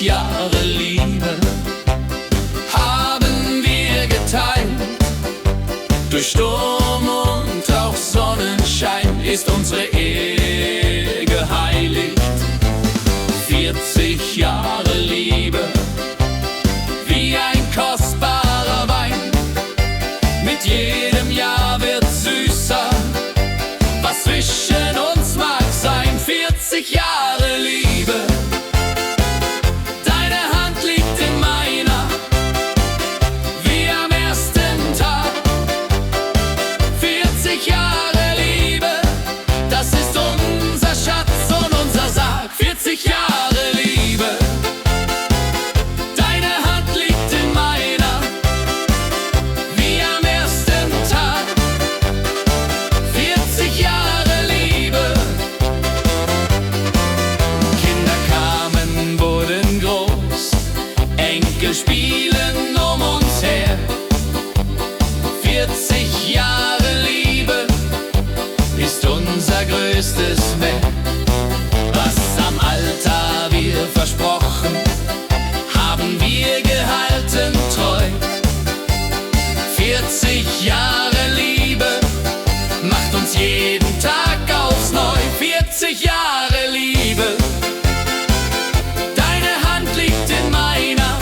Jahre Liebe haben wir geteilt. Durch Sturm und auch Sonnenschein ist unsere Ehe geheiligt. 40 Jahre Liebe, wie ein kostbarer Wein. Mit jedem Jahr wird süßer, was zwischen uns mag sein. 40 Jahre Liebe, deine Hand liegt in meiner, wie am ersten Tag. 40 Jahre Liebe, das ist unser Schatz und unser Sarg. 40 Jahre Liebe, deine Hand liegt in meiner, wie am ersten Tag. 40 Jahre Liebe, Kinder kamen, wurden groß, Enkel spielen um uns her. 40 Jahre Liebe ist unser größtes Mehr. Was am Alter wir versprochen, haben wir gehalten treu. 40 Jahre Liebe macht uns jeden Tag aufs Neu. 40 Jahre Liebe, deine Hand liegt in meiner,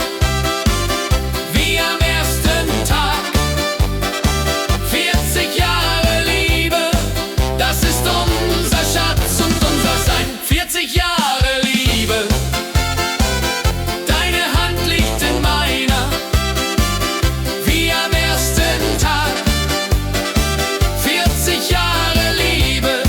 wie am ersten Tag. 40 Jahre Liebe, das ist unser Schatz und unser Sein. 40 Jahre Liebe, deine Hand liegt in meiner, wie am ersten Tag. 40 Jahre Liebe.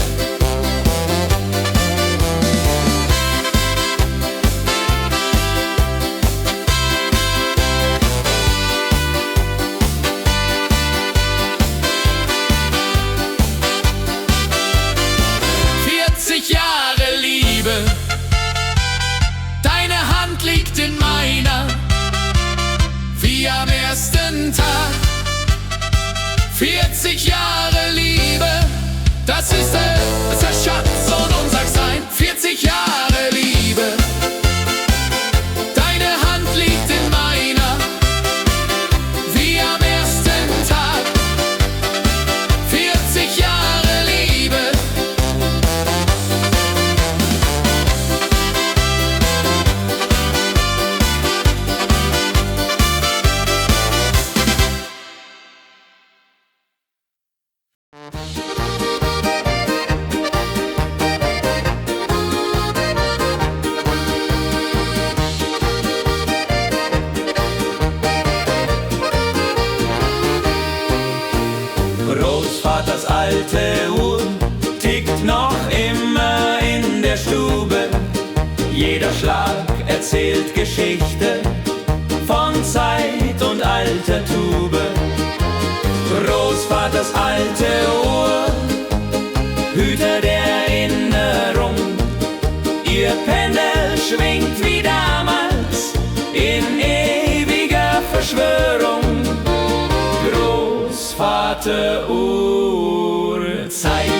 Jahre Liebe, deine Hand liegt in meiner, wie am ersten Tag. 40 Jahre Liebe, das ist unser Schatz und unser Sein. 40 Jahre Liebe, deine Hand liegt in meiner, wie am ersten Tag. 40 Jahre Liebe, Großvaters alte Uhr tickt noch immer in der Stube. Jeder Schlag erzählt Geschichte von Zeit und alter Tube. Großvaters alte Uhr, Hüter der Erinnerung. Ihr Pendel schwingt wie damals in ewiger Verschwörung. Großvater Uhr zeigt,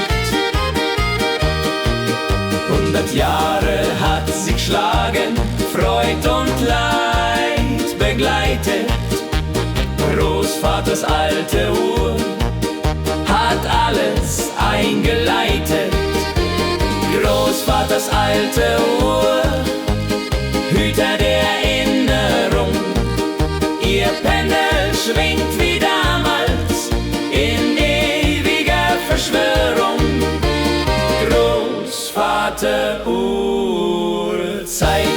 100 Jahre hat sie geschlagen, Freud und Leid begleitet. Großvaters alte Uhr hat alles eingeleitet. Großvaters alte Uhr, Hüter der Erinnerung. Ihr Pendel schwingt wie damals in ewiger Verschwörung. Großvater Uhr zeigt.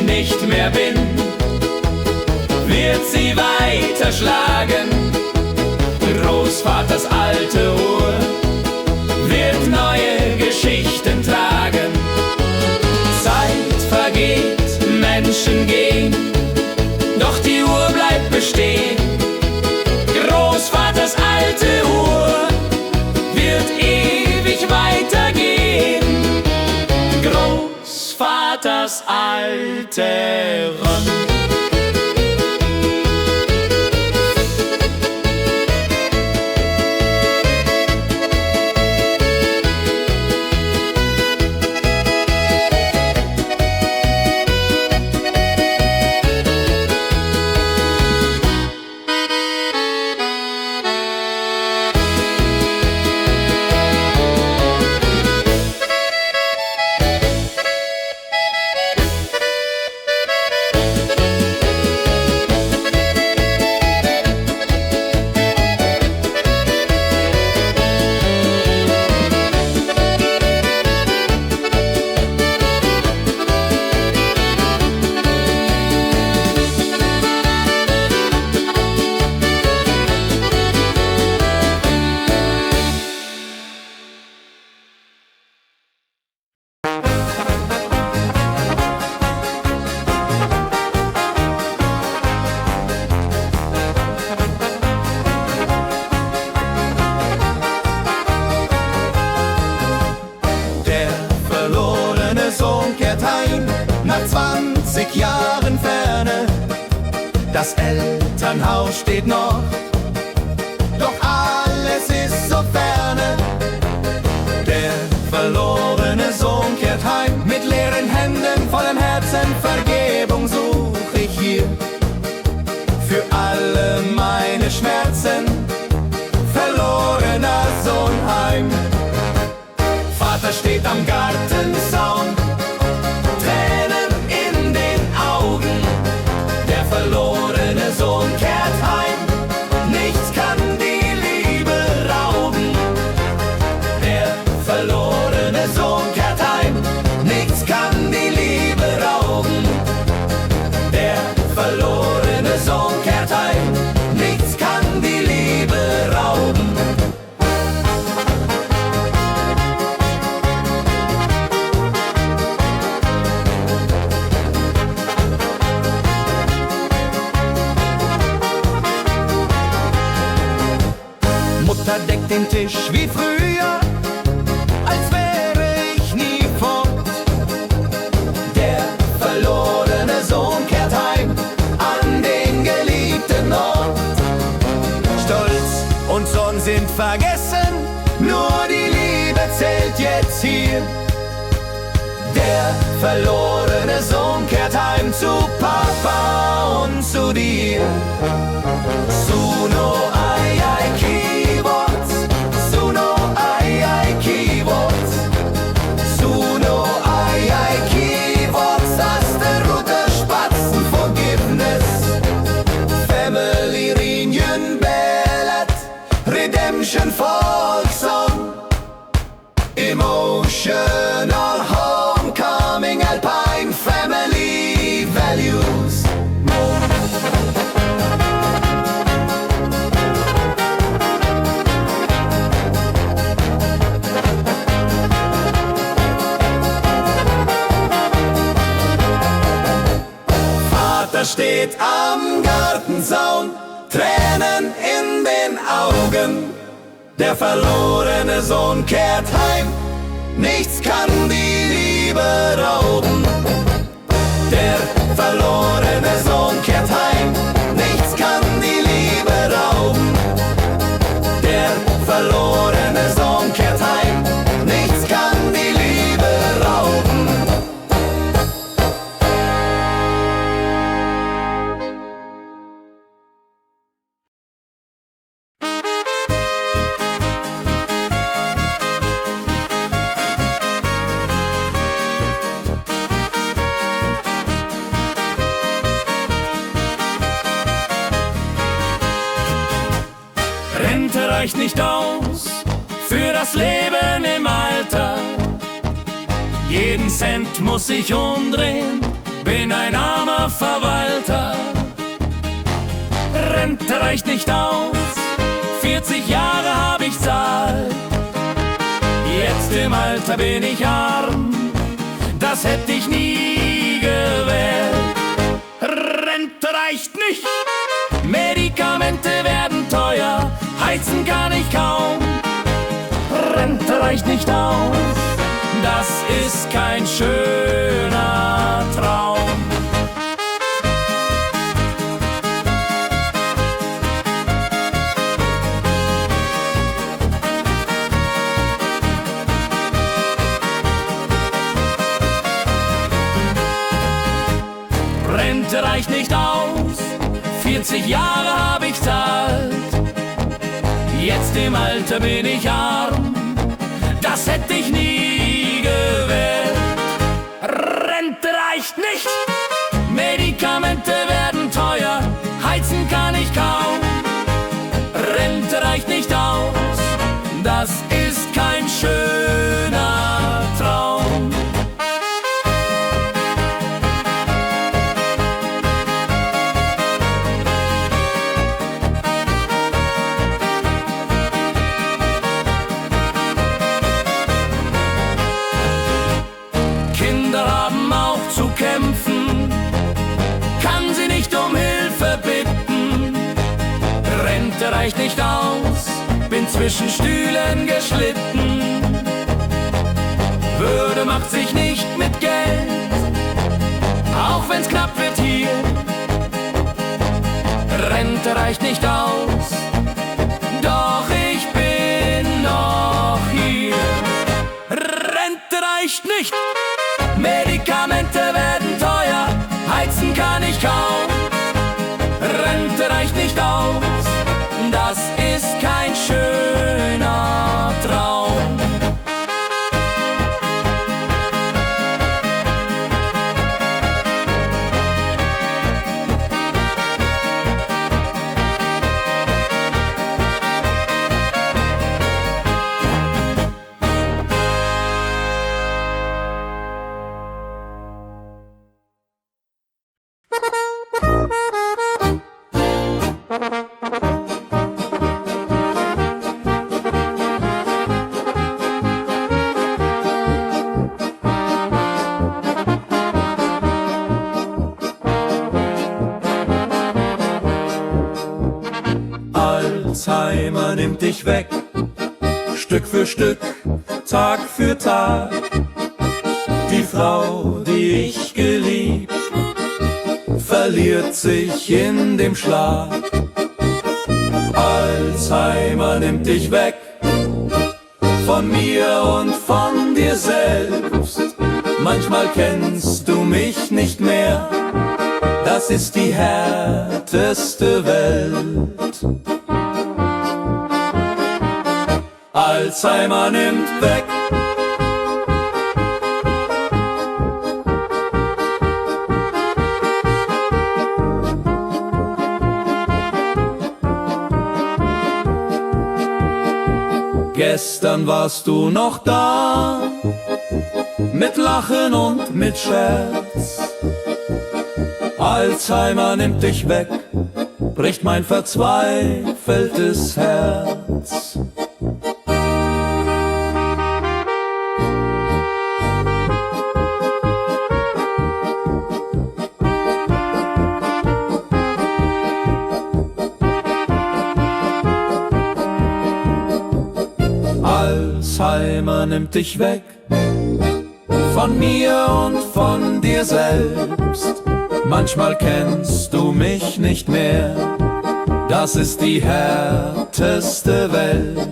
Nicht mehr bin, wird sie weiterschlagen. Großvaters alte Uhr wird neue Geschichten tragen. Zeit vergeht, Menschen gehen, doch die Uhr bleibt bestehen. Großvaters Veteran. Nach 20 Jahren Ferne, das Elternhaus steht noch, doch alles ist so ferne. Der verlorene Sohn kehrt heim, mit leeren Händen, vollem Herzen, Vergebung such ich hier. Für alle meine Schmerzen, verlorener Sohn heim. Vater steht am Gartenzaun, Tränen in den Augen. Der verlorene Sohn kehrt heim, nichts kann die Liebe rauben. Der verlorene Sohn kehrt heim, nichts kann die Liebe rauben. Der verlorene Sohn kehrt heim, nichts kann die Liebe rauben. Mutter deckt den Tisch wie früher, als wäre ich nie fort. Der verlorene Sohn kehrt heim an den geliebten Ort. Stolz und Zorn sind vergessen, nur die Liebe zählt jetzt hier. Der verlorene Sohn kehrt heim zu Papa und zu dir. Suno ai ai keyboards, Suno ai ai keyboards, Suno ai ai keyboards, as the Rutter Spatzen forgiveness, family reunion ballad, redemption folk song, emotional homecoming, alpine family values. Vater steht am Gartenzaun, Tränen in den Augen. Der verlorene Sohn kehrt heim, nichts kann die Liebe rauben. Der verlorene Sohn kehrt heim, nichts kann die Liebe rauben. Der verlorene Sohn kehrt heim, nichts kann die Liebe rauben. Rente reicht nicht aus für das Leben im Alter. Jeden Cent muss ich umdrehen, bin ein armer Verwalter. Rente reicht nicht aus, 40 Jahre hab ich Zeit. Jetzt im Alter bin ich arm, das hätte ich nie gewählt. Rente reicht nicht, Medikamente werden teuer, heizen kann ich kaum. Rente reicht nicht aus, das ist kein schöner Traum. Rente reicht nicht aus, 40 Jahre hab ich Zeit. Jetzt im Alter bin ich arm, das hätte ich nie gewählt. Rente reicht nicht, Medikamente werden teuer, heizen kann ich kaum. Rente reicht nicht aus, das ist kein schöner Traum. Kinder haben auch zu kämpfen, kann sie nicht um Hilfe bitten. Rente reicht nicht aus, bin zwischen Stühlen geschlitten. Würde macht sich nicht mit Geld, auch wenn's knapp wird hier. Rente reicht nicht aus, doch ich bin noch hier. Rente reicht nicht, Medikamente werden teuer, heizen kann ich kaum. Rente reicht nicht aus, das ist kein schöner Traum. Alzheimer nimmt dich weg, Stück für Stück, Tag für Tag. Die Frau, die ich geliebt, verliert sich in dem Schlaf. Alzheimer nimmt dich weg, von mir und von dir selbst. Manchmal kennst du mich nicht mehr, das ist die härteste Welt. Alzheimer nimmt weg. Gestern warst du noch da, mit Lachen und mit Scherz. Alzheimer nimmt dich weg, bricht mein verzweifeltes Herz. Alzheimer nimmt dich weg, von mir und von dir selbst. Manchmal kennst du mich nicht mehr, das ist die härteste Welt.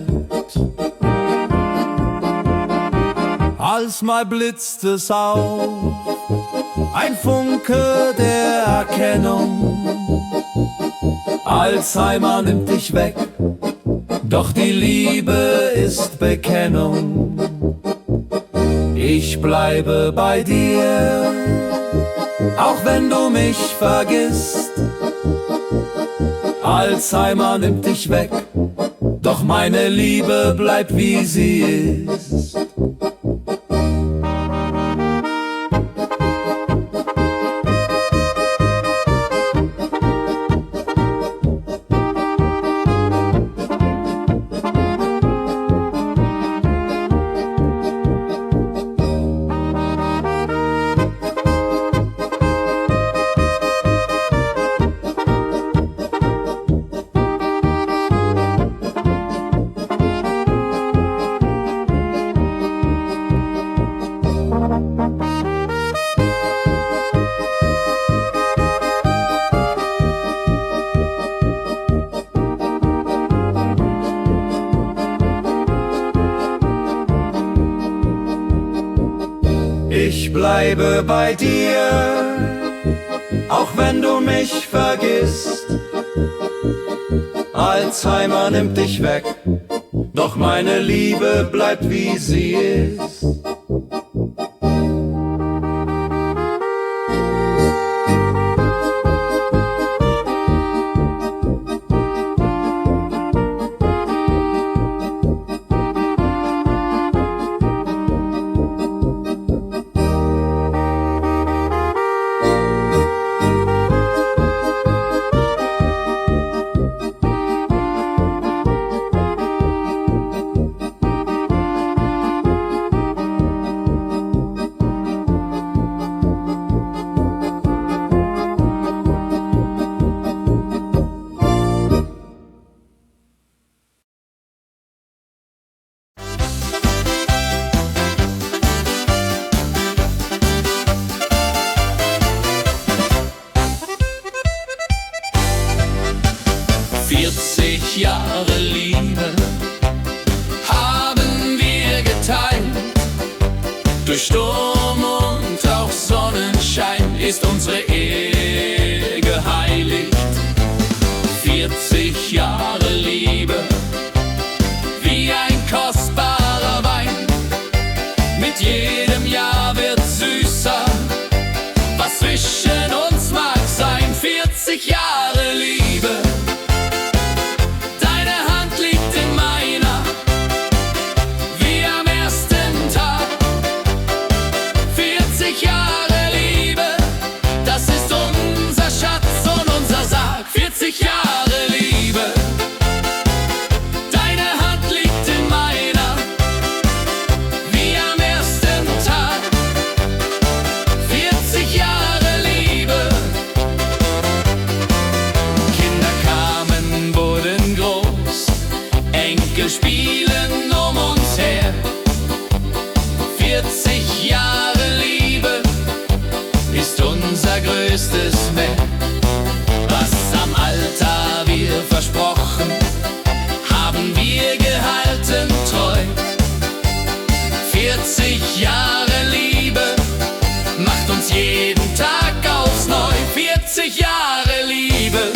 Als mal blitzt es auf, ein Funke der Erkennung. Alzheimer nimmt dich weg, doch die Liebe ist Bekennung. Ich bleibe bei dir, auch wenn du mich vergisst. Alzheimer nimmt dich weg, doch meine Liebe bleibt wie sie ist. Ich bleibe bei dir, auch auch wenn du mich vergisst. Alzheimer nimmt dich weg, doch meine Liebe bleibt wie sie ist. Jahre Liebe haben wir geteilt. Durch Sturm und auch Sonnenschein ist unsere Ehe geheiligt. 40 Jahre Liebe, wie ein kostbarer Wein. Mit jedem Jahr wird süßer, was zwischen uns mag sein. 40 Jahre Liebe. Spielen um uns her. 40 Jahre Liebe ist unser größtes Mehr. Was am Alter wir versprochen, haben wir gehalten treu. 40 Jahre Liebe macht uns jeden Tag aufs Neu. 40 Jahre Liebe.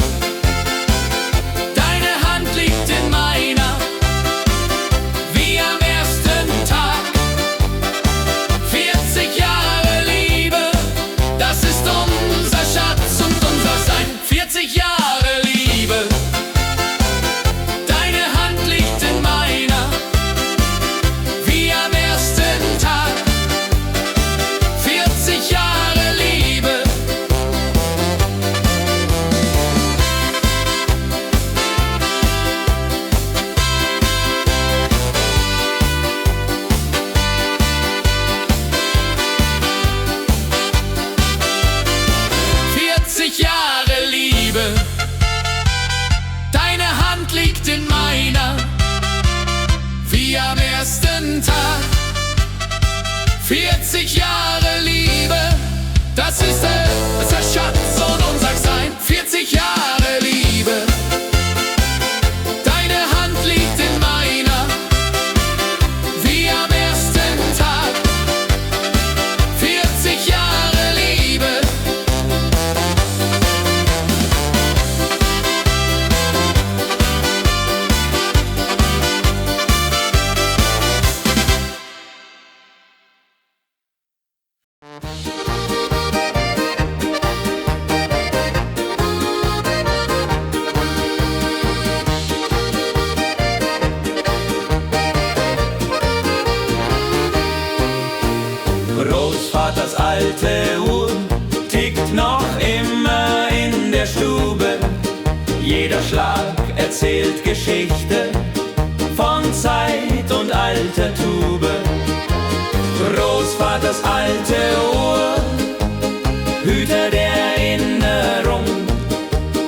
Wie am ersten Tag. 40 Jahre Liebe, das ist unser Schatz und unser Sein. 40 Jahre Liebe, deine Hand liegt in meiner, wie am ersten Tag. 40 Jahre Liebe. Großvaters alte Uhr tickt noch immer in der Stube. Jeder Schlag erzählt Geschichte von Zeit und alter Tube. Großvaters alte Uhr, Hüter der Erinnerung.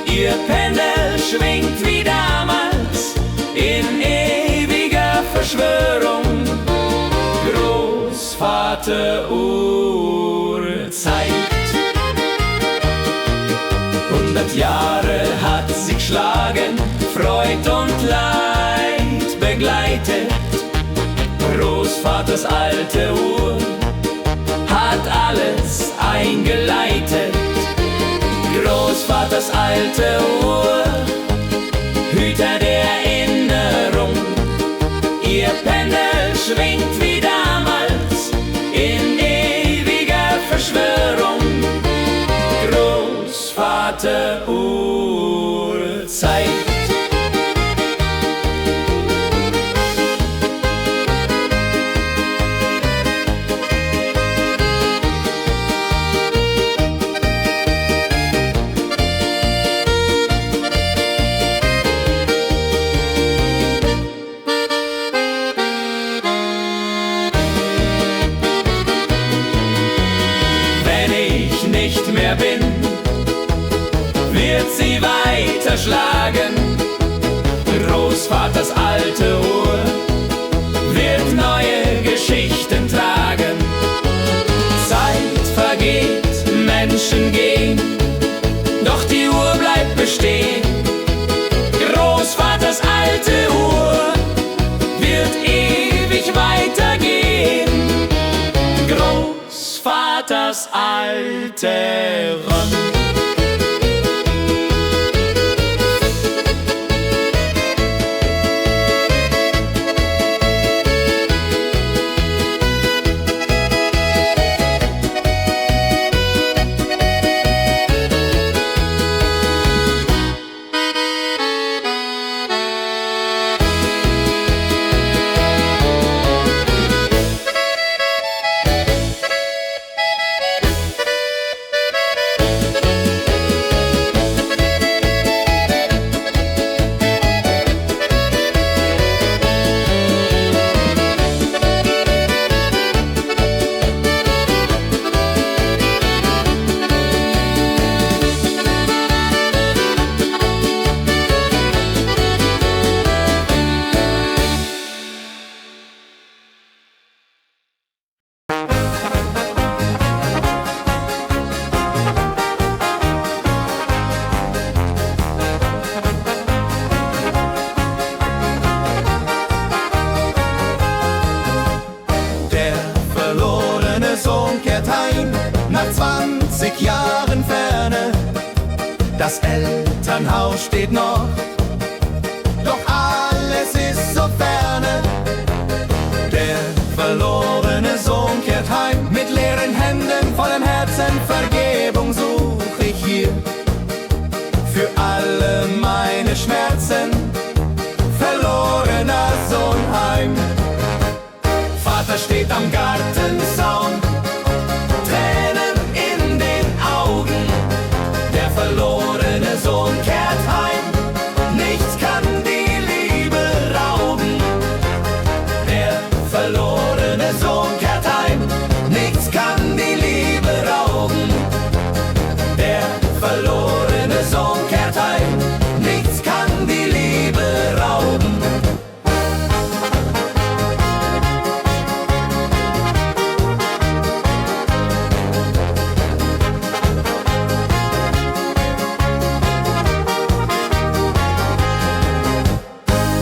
Ihr Pendel schwingt wie damals in ewiger Verschwörung. Großvateruhr zeigt, 100 Jahre hat sie geschlagen, Freud und Leid begleitet. Großvaters alte Uhr hat alles eingeleitet. Großvaters alte Uhr, Hüter der Erinnerung. Ihr Pendel schwingt wie damals in ewiger Verschwörung. Großvater Uhrzeit. Nicht mehr bin, wird sie weiterschlagen. Großvaters alte Uhr wird neue Geschichten tragen. Zeit vergeht, Menschen gehen, doch die Uhr bleibt bestehen. Großvaters alte Uhr wird ewig weitergehen. Großvaters alte Ron. Nach 20 Jahren Ferne, das Elternhaus steht noch, doch alles ist so ferne. Der verlorene Sohn kehrt heim, mit leeren Händen, vollem Herzen, Vergebung such ich hier. Für alle meine Schmerzen, verlorener Sohn heim. Vater steht am Gartenzaun, Tränen in den Augen. Der verlorene Sohn kehrt heim, nichts kann die Liebe rauben. Der verlorene Sohn kehrt heim, nichts kann die Liebe rauben. Der verlorene Sohn kehrt heim, nichts kann die Liebe rauben.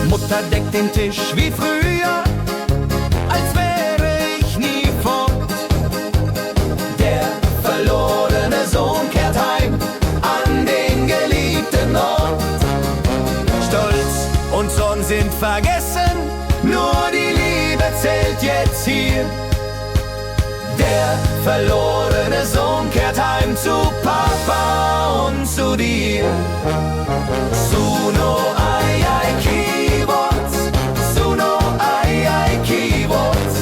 Mutter deckt den Tisch wie früher, als wäre ich nie fort. Der verlorene Sohn kehrt heim an den geliebten Ort. Stolz und Zorn sind vergessen, nur die Liebe zählt jetzt hier. Der verlorene Sohn kehrt heim zu Papa und zu dir. Suno ai ai keyboards, Suno ai ai keyboards,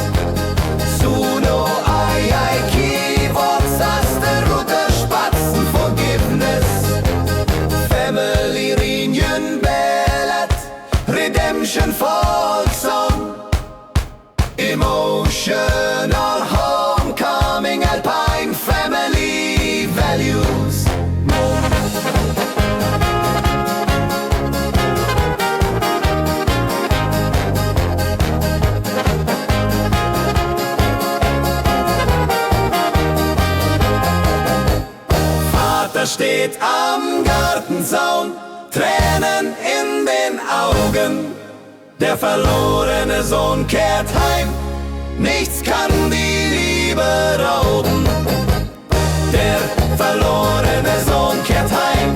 Suno ai ai keyboards, as the Rutter Spatzen forgiveness, family reunion ballad, redemption folk song, emotional homecoming, alpine family values. Vater steht am Gartenzaun, Tränen in den Augen. Der verlorene Sohn kehrt heim, nichts kann die Liebe rauben. Der verlorene Sohn kehrt heim,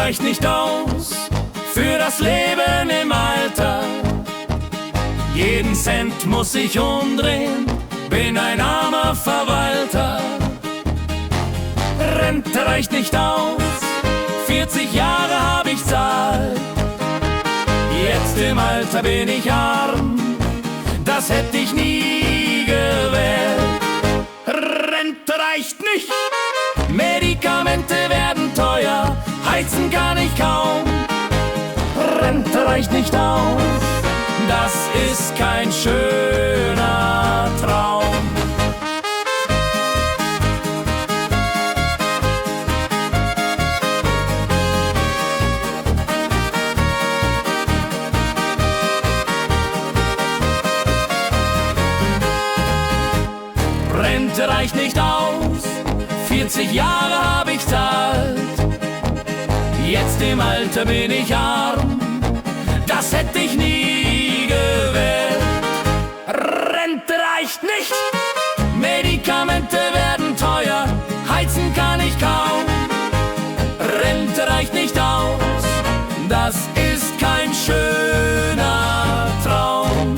reicht nicht aus für das Leben im Alter. Jeden Cent muss ich umdrehen, bin ein armer Verwalter. Rente reicht nicht aus, 40 Jahre hab ich Zeit. Jetzt im Alter bin ich arm, das hätte ich nie gewählt. Rente reicht nicht, Medikamente werden teuer, heizen kann ich kaum. Rente reicht nicht aus, das ist kein schöner Traum. Rente reicht nicht aus, 40 Jahre hab ich Zeit. Jetzt im Alter bin ich arm, das hätte ich nie gewählt. Rente reicht nicht, Medikamente werden teuer, heizen kann ich kaum. Rente reicht nicht aus, das ist kein schöner Traum.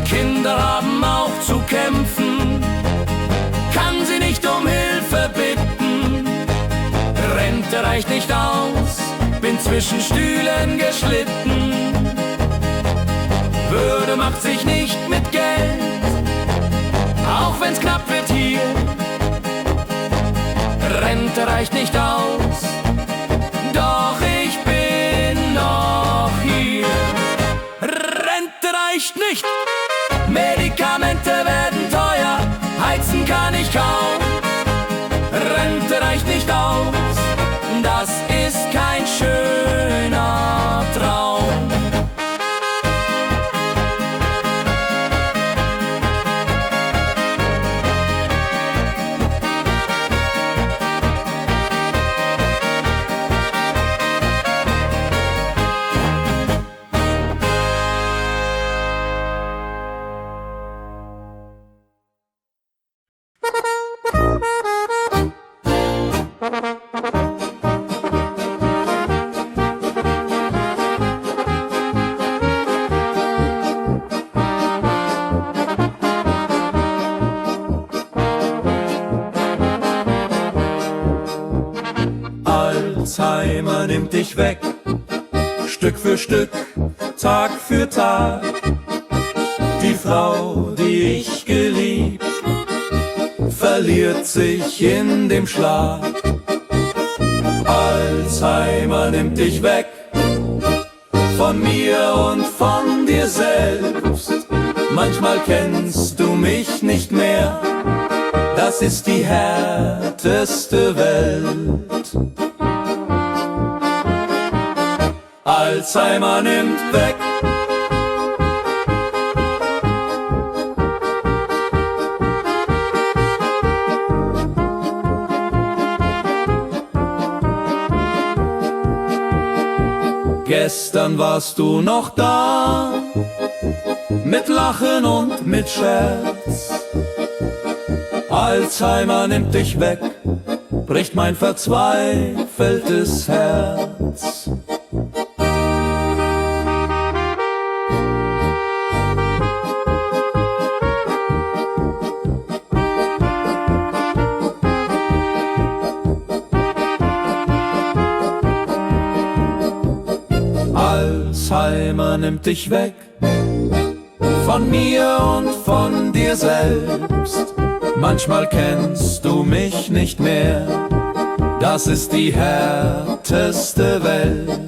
Kinder haben auch zu kämpfen, kann sie nicht um Hilfe bitten. Rente reicht nicht aus, bin zwischen Stühlen geschlitten. Würde macht sich nicht mit Geld, auch wenn's knapp wird hier. Rente reicht nicht aus, doch ich bin noch hier. Rente reicht nicht, Medikamente werden teuer, heizen kann ich kaum. Rente reicht nicht aus, das ist kein schöner Traum. Alzheimer nimmt dich weg, Stück für Stück, Tag für Tag. Die Frau, die ich geliebt, verliert sich in dem Schlaf. Alzheimer nimmt dich weg, von mir und von dir selbst. Manchmal kennst du mich nicht mehr, das ist die härteste Welt. Alzheimer nimmt weg. Gestern warst du noch da, mit Lachen und mit Scherz. Alzheimer nimmt dich weg, bricht mein verzweifeltes Herz. Alzheimer nimmt dich weg, von mir und von dir selbst. Manchmal kennst du mich nicht mehr, das ist die härteste Welt.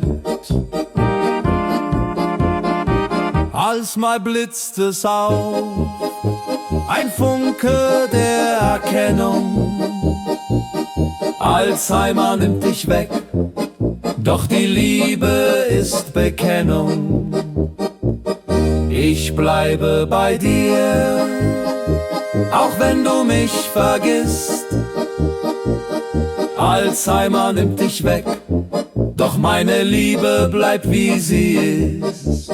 Als mal blitzt es auf, ein Funke der Erkennung. Alzheimer nimmt dich weg, doch die Liebe ist Bekennung. Ich bleibe bei dir, auch wenn du mich vergisst. Alzheimer nimmt dich weg, doch meine Liebe bleibt wie sie ist.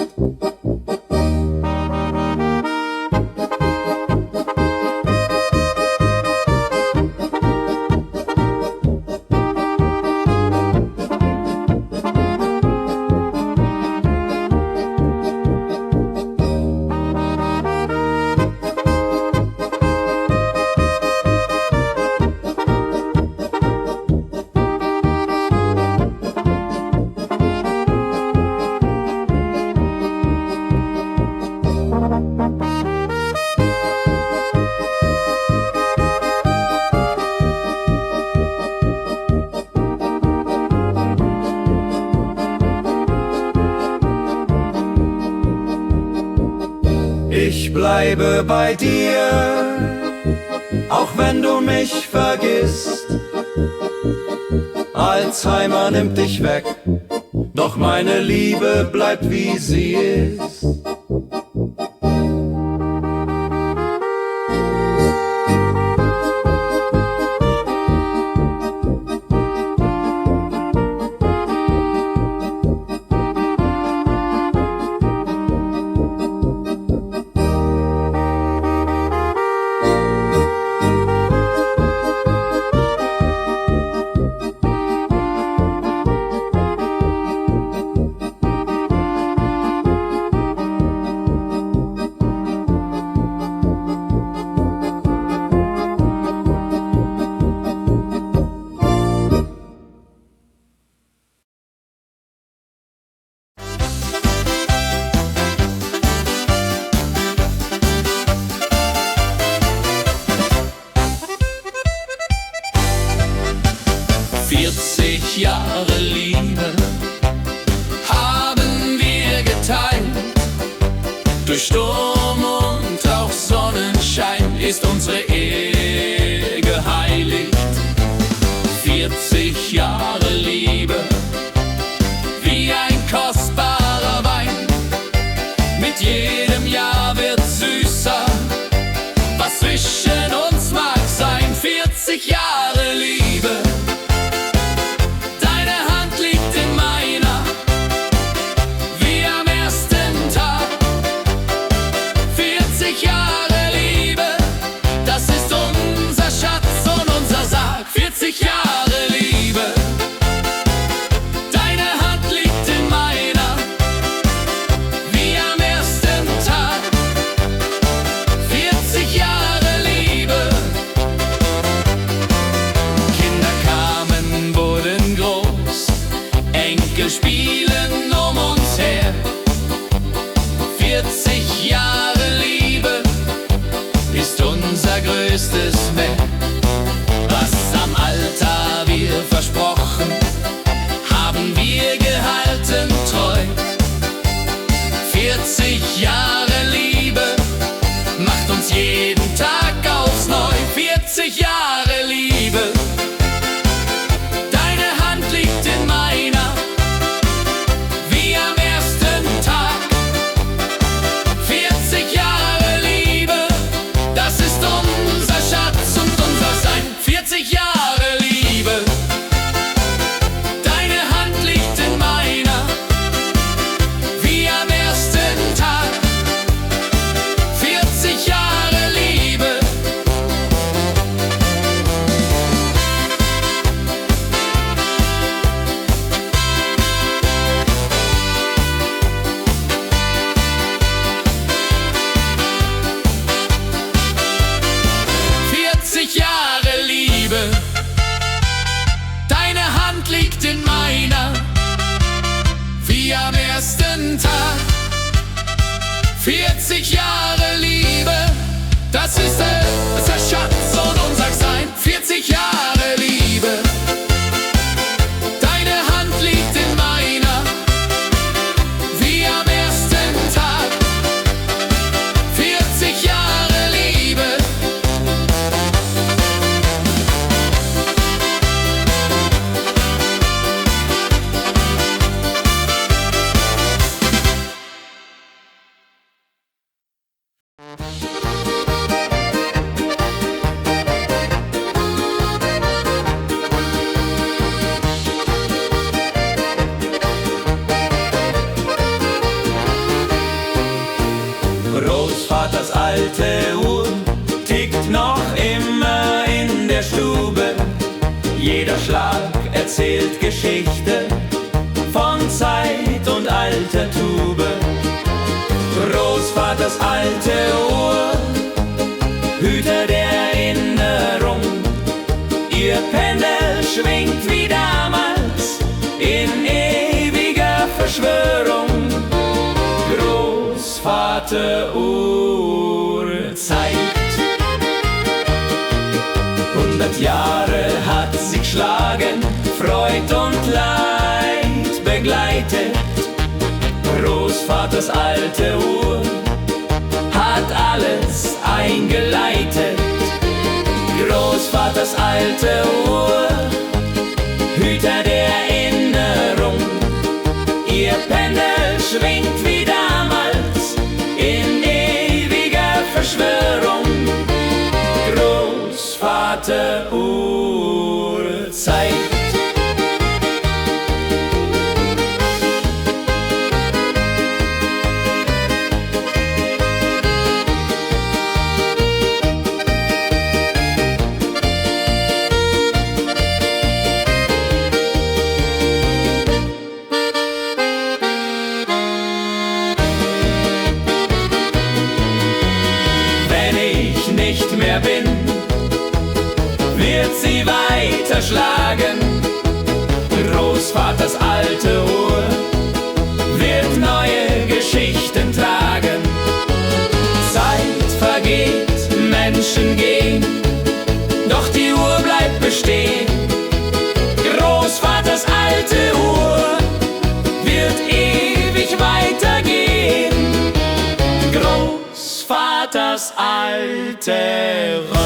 Ich bleibe bei dir, auch wenn du mich vergisst. Alzheimer nimmt dich weg, doch meine Liebe bleibt wie sie ist. Jahre Liebe haben wir geteilt. Durch Sturm und auch Sonnenschein ist unsere Ehe geheiligt. 40 Jahre Liebe, wie ein kostbarer Wein. Mit jedem Jahr wird süßer, was zwischen uns mag sein. 40 Jahre Liebe. Spielen um uns her. 40 Jahre Liebe ist unser größtes Mehr. Was am Alter wir versprochen, haben wir gehalten treu. 40 Jahre Liebe macht uns jeden Tag aufs Neu. 40 Jahre Liebe. Deine Hand liegt in meiner, wie am ersten Tag. 40 Jahre Liebe, das ist der Schatz und unser Sein. 40 Jahre Liebe. Deine Hand liegt in meiner, wie am ersten Tag. 40 Jahre Liebe. Großvaters alte Uhr tickt noch immer in der Stube. Jeder Schlag erzählt Geschichte von Zeit und alter Tube. Großvaters alte Uhr, Hüter der Erinnerung. Ihr Pendel schwingt wie damals in ewiger Verschwörung. Großvater Uhr zeigt, 100 Jahre hat sie geschlagen, Freud und Leid begleitet. Großvaters alte Uhr hat alles eingeleitet. Großvaters alte Uhr, Hüter der Erinnerung. Ihr Pendel schwingt wie damals in ewiger Verschwörung. Großvater Uhr zeigt. Nicht mehr bin, wird sie weiterschlagen. Großvaters alte Uhr wird neue Geschichten tragen. Zeit vergeht, Menschen gehen, doch die Uhr bleibt bestehen. Großvaters alte Uhr wird ewig weitergehen. Großvaters alte Ron.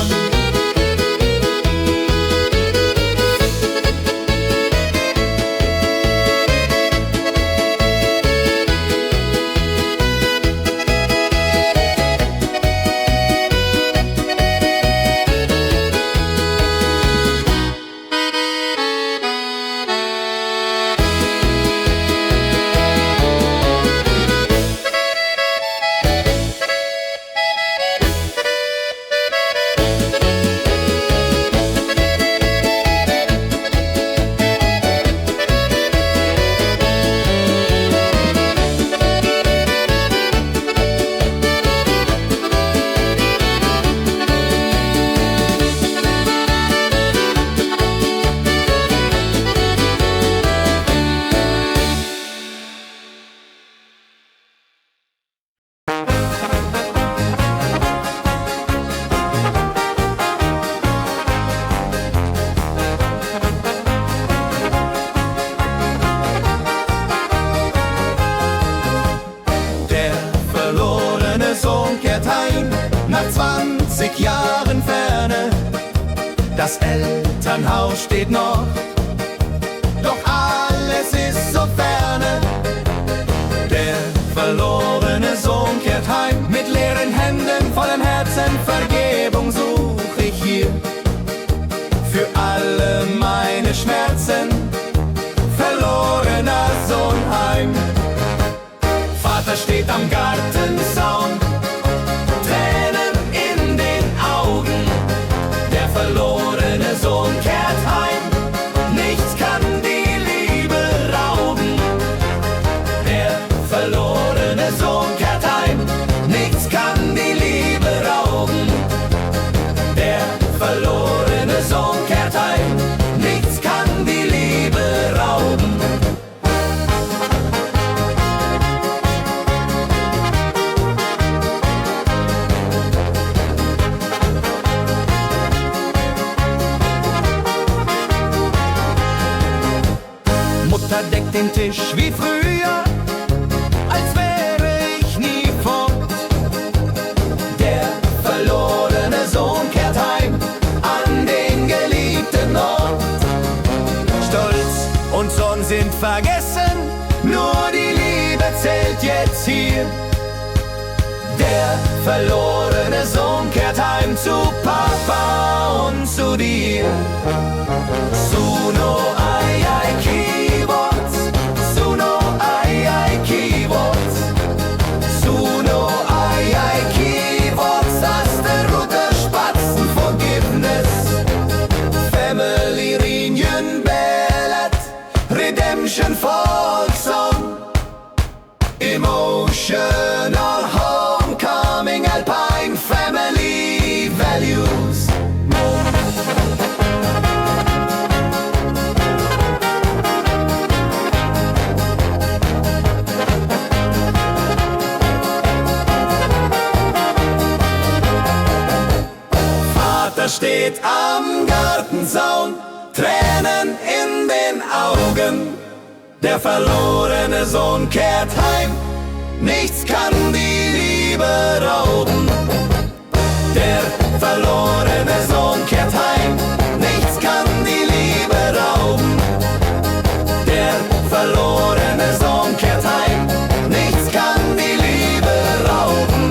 Nach 20 Jahren Ferne, das Elternhaus steht noch, doch alles ist so ferne. Der verlorene Sohn kehrt heim, mit leeren Händen, vollem Herzen, Vergebung such ich hier. Für alle meine Schmerzen, verlorener Sohn heim. Vater steht am Gartenzaun, Tränen in den Augen. Der verlorene Sohn kehrt heim, nichts kann die Liebe rauben. Der verlorene Sohn kehrt heim, nichts kann die Liebe rauben. Der verlorene Sohn kehrt heim, nichts kann die Liebe rauben. Mutter deckt den Tisch wie früher, als wäre ich nie fort. Der verlorene Sohn kehrt heim an den geliebten Ort. Stolz und Zorn sind vergessen, nur die Liebe zählt jetzt hier. Der verlorene Sohn kehrt heim zu Papa und zu dir. Suno ai ai keyboards, Suno ai ai keyboards, Suno ai ai schönen Volkssong. Emotional Homecoming, Alpine Family Values. Vater steht am Gartenzaun, Tränen in den Augen. Der verlorene Sohn kehrt heim, nichts kann die Liebe rauben. Der verlorene Sohn kehrt heim, nichts kann die Liebe rauben. Der verlorene Sohn kehrt heim, nichts kann die Liebe rauben.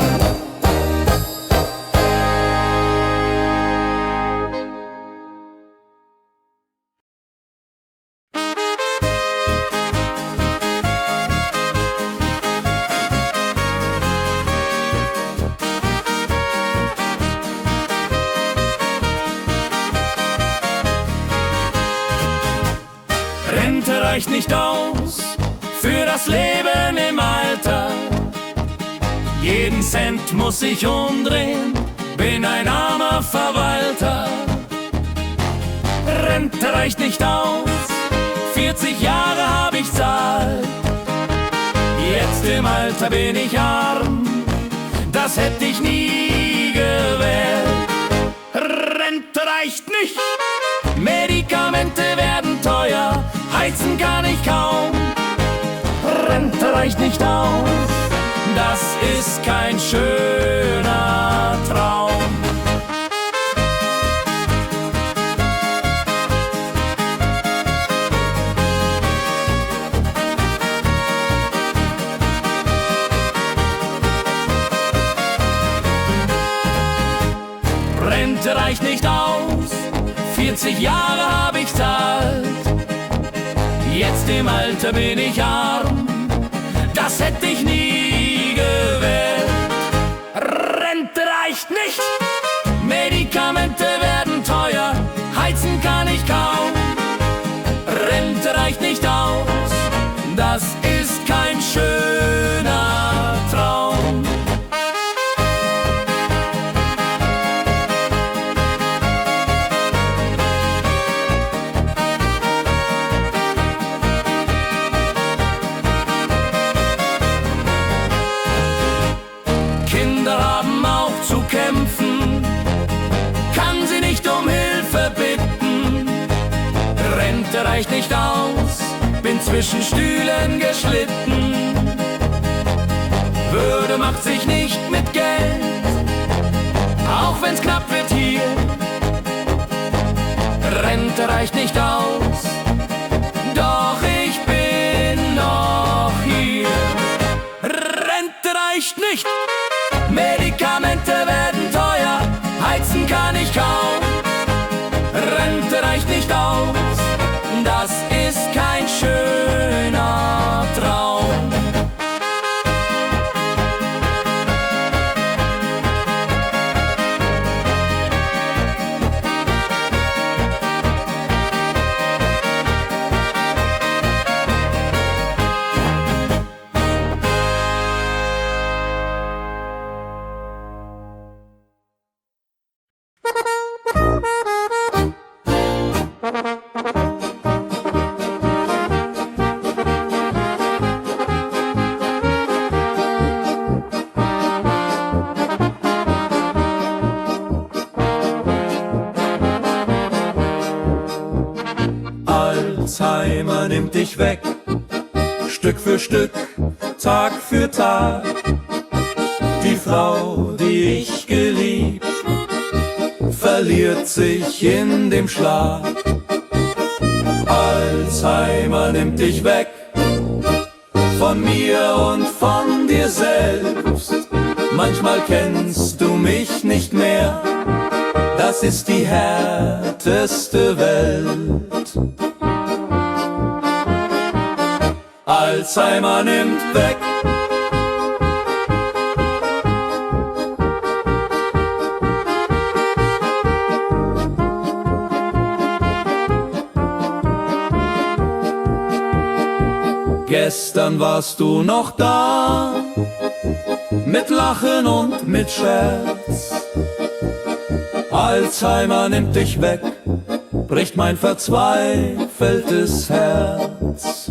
Rente reicht nicht aus für das Leben im Alter. Jeden Cent muss ich umdrehen, bin ein armer Verwalter. Rente reicht nicht aus, 40 Jahre hab ich Zeit. Jetzt im Alter bin ich arm, das hätte ich nie gewählt. Rente reicht nicht, Medikamente werden teuer, heizen kann ich kaum. Rente reicht nicht aus, das ist kein schöner Traum. Rente reicht nicht aus, 40 Jahre hab ich Zeit. Jetzt im Alter bin ich arm, das hätte ich nie gewählt. Rente reicht nicht, Medikamente werden teuer, heizen kann ich kaum. Rente reicht nicht aus, das ist kein schöner Traum. Kinder haben auch zu kämpfen, kann sie nicht um Hilfe bitten. Rente reicht nicht aus, bin zwischen Stühlen geschlitten. Würde macht sich nicht mit Geld, auch wenn's knapp wird hier. Rente reicht nicht aus, doch ich bin noch hier. Rente reicht nicht, Medikamente werden teuer, heizen kann ich kaum. Rente reicht nicht aus, das ist kein schöner Traum. Alzheimer nimmt dich weg, Stück für Stück, Tag für Tag. Die Frau, die ich geliebt, verliert sich in dem Schlaf. Alzheimer nimmt dich weg, von mir und von dir selbst. Manchmal kennst du mich nicht mehr, das ist die härteste Welt. Alzheimer nimmt weg. Gestern warst du noch da, mit Lachen und mit Scherz. Alzheimer nimmt dich weg, bricht mein verzweifeltes Herz.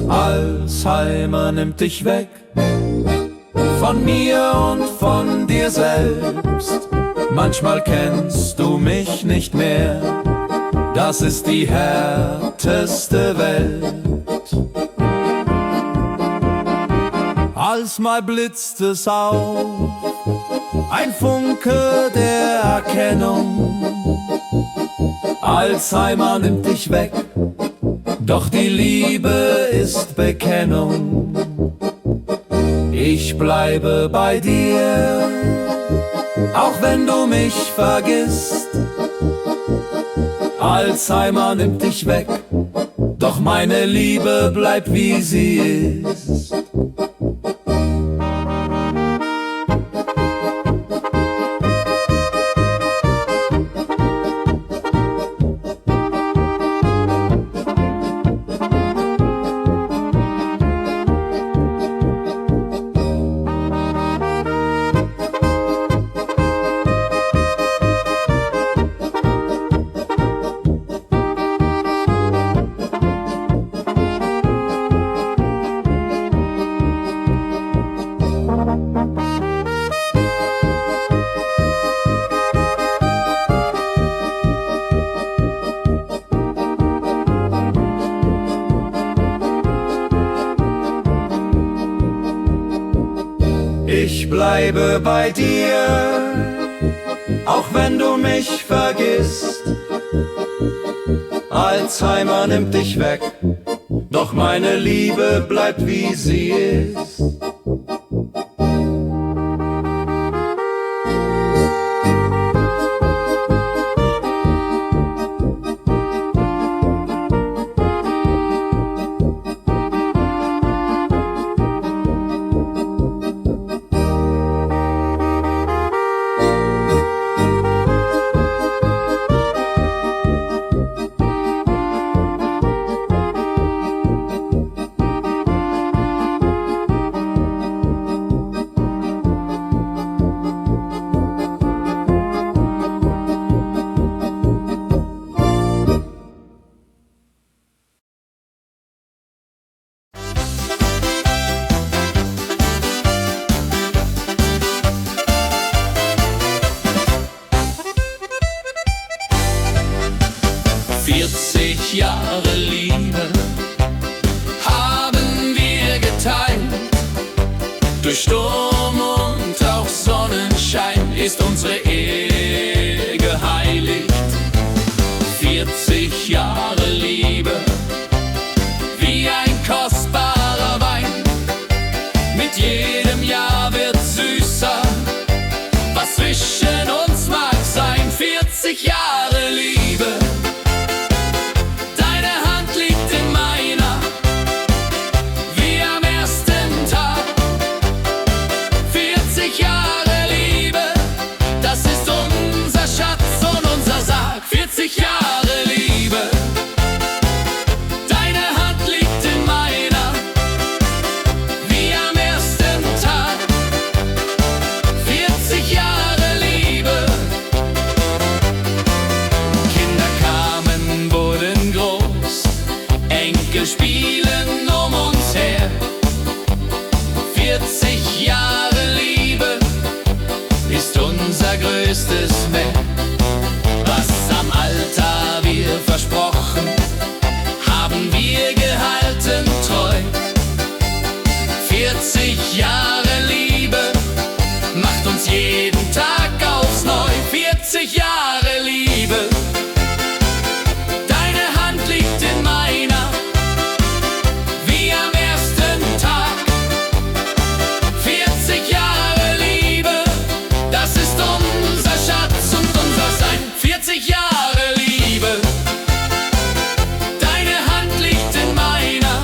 Alzheimer nimmt dich weg, von mir und von dir selbst. Manchmal kennst du mich nicht mehr, das ist die härteste Welt. Als mal blitzt es auf, ein Funke der Erkennung. Alzheimer nimmt dich weg, doch die Liebe ist Bekennung. Ich bleibe bei dir, auch wenn du mich vergisst. Alzheimer nimmt dich weg, doch meine Liebe bleibt wie sie ist. Ich bleibe bei dir, auch wenn du mich vergisst. Alzheimer nimmt dich weg, doch meine Liebe bleibt wie sie ist. Jahre Liebe haben wir geteilt. Durch Sturm und auch Sonnenschein ist unsere Ehe geheiligt. 40 Jahre Liebe, wie ein kostbarer Wein. Mit jedem Jahr wird's süßer, was zwischen uns mag sein. 40 Jahre Liebe, spielen um uns her. 40 Jahre Liebe ist unser größtes Mehr. Was am Alter wir versprochen, haben wir gehalten treu. 40 Jahre Liebe macht uns jeden Tag aufs Neu. 40 Jahre Liebe, deine Hand liegt in meiner, wie am ersten Tag. 40 Jahre Liebe, das ist unser Schatz und unser Sein. 40 Jahre Liebe, deine Hand liegt in meiner,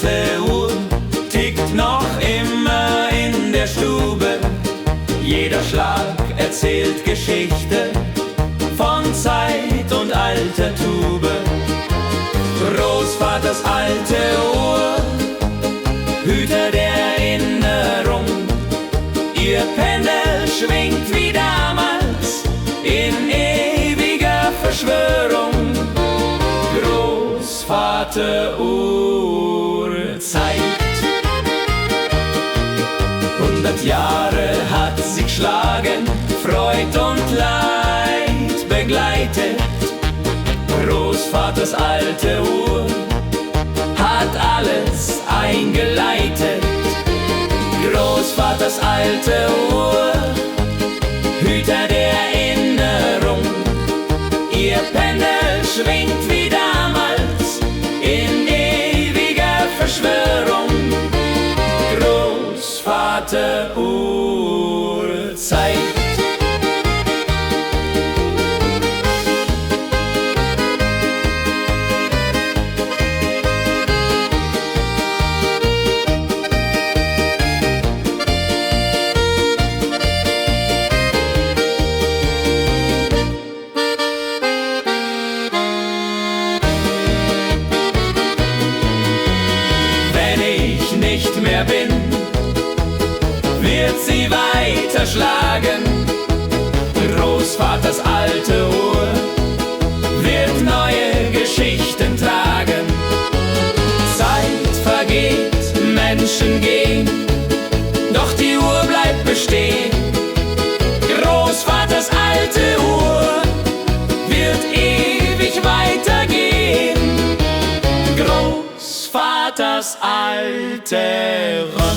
alte Uhr tickt noch immer in der Stube. Jeder Schlag erzählt Geschichte von Zeit und alter Tube. Großvaters alte Uhr, Hüter der Erinnerung. Ihr Pendel schwingt wie damals in ewiger Verschwörung. Großvater Uhrzeit. 100 Jahre hat sie geschlagen, Freud und Leid begleitet. Großvaters alte Uhr hat alles eingeleitet. Großvaters alte Uhr, Hüter der Erinnerung. Ihr Pendel schwingt wie damals in ewiger Verschwörung. Großvater Uhrzeit. Nicht mehr bin, wird sie weiterschlagen. Großvaters alte Uhr wird neue Geschichten tragen. Zeit vergeht, Menschen gehen, doch die Uhr bleibt bestehen. Großvaters alte Uhr wird ewig weitergehen. Großvaters alte Ron.